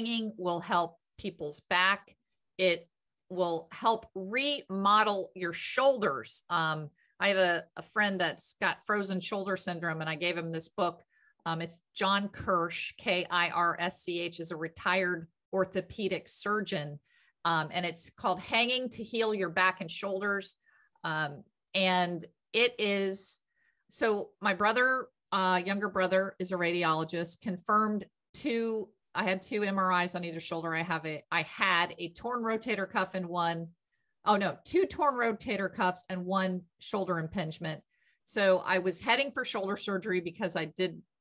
hanging will help people's back. It will help remodel your shoulders. I have a friend that's got frozen shoulder syndrome, and I gave him this book. It's John Kirsch, Kirsch, is a retired orthopedic surgeon. And it's called Hanging to Heal Your Back and Shoulders. And it is, so my brother, younger brother is a radiologist, confirmed I had 2 MRIs on either shoulder. I had a torn rotator cuff and 2 torn rotator cuffs and 1 shoulder impingement. So I was heading for shoulder surgery because I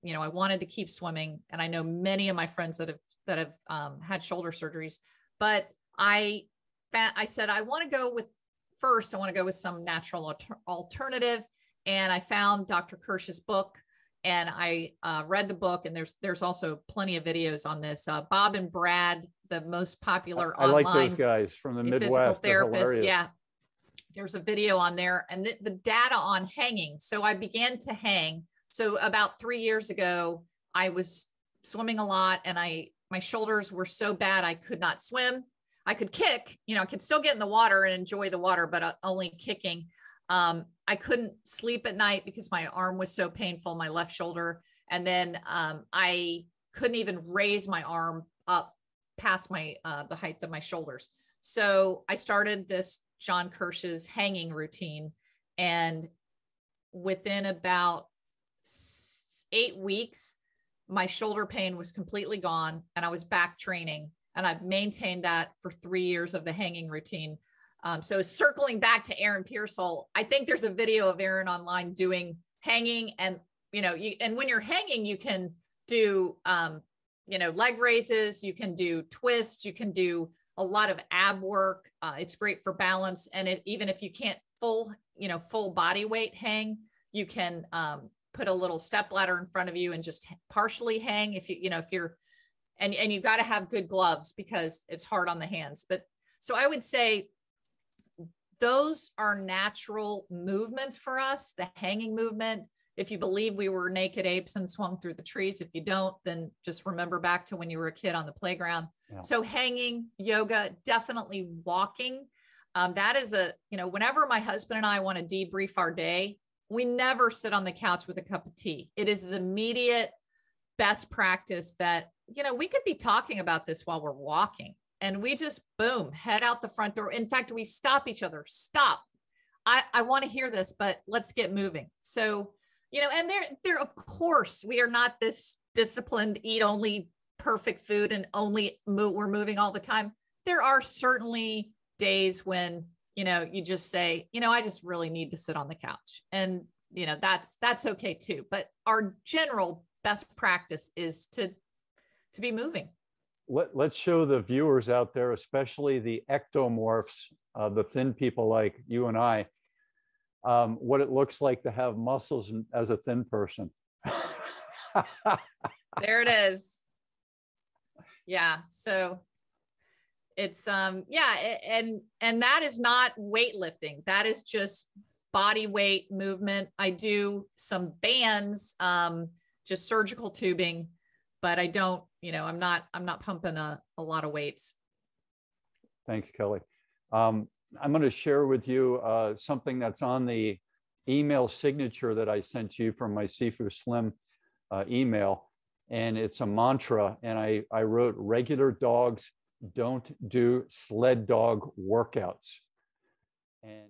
wanted to keep swimming. And I know many of my friends that have had shoulder surgeries, but I said, I want to go with some natural alternative. And I found Dr. Kirsch's book, and I read the book, and there's also plenty of videos on this. Bob and Brad, the most popular I online like those guys from the Midwest. Physical therapists. Yeah. There's a video on there, and the data on hanging. So I began to hang. So about 3 years ago, I was swimming a lot, and my shoulders were so bad I could not swim. I could kick, I could still get in the water and enjoy the water, but only kicking. I couldn't sleep at night because my arm was so painful, my left shoulder. And then I couldn't even raise my arm up past the height of my shoulders. So I started this John Kirsch's hanging routine. And within about 8 weeks, my shoulder pain was completely gone, and I was back training. And I've maintained that for 3 years of the hanging routine. So circling back to Aaron Pearsall, I think there's a video of Aaron online doing hanging, and, and when you're hanging, you can do, leg raises, you can do twists, you can do a lot of ab work. It's great for balance. And even if you can't full body weight hang, you can put a little step ladder in front of you and just partially hang if you're, and you got to have good gloves because it's hard on the hands. But so I would say those are natural movements for us, the hanging movement. If you believe we were naked apes and swung through the trees, if you don't, then just remember back to when you were a kid on the playground. Yeah. So hanging, yoga, definitely walking. That is whenever my husband and I want to debrief our day, we never sit on the couch with a cup of tea. It is the immediate best practice that, we could be talking about this while we're walking, and we just, boom, head out the front door. In fact, we stop each other. Stop. I want to hear this, but let's get moving. So, and there, of course, we are not this disciplined, eat only perfect food and we're moving all the time. There are certainly days when, you just say, I just really need to sit on the couch, and, that's okay too. But our general best practice is to be moving. Let's show the viewers out there, especially the ectomorphs, the thin people like you and I, what it looks like to have muscles as a thin person. There it is. Yeah. So it's, and that is not weightlifting. That is just body weight movement. I do some bands, just surgical tubing, but I don't, I'm not pumping a lot of weights. Thanks, Kelly. I'm going to share with you something that's on the email signature that I sent you from my Sifu Slim email. And it's a mantra. And I wrote, regular dogs don't do sled dog workouts. And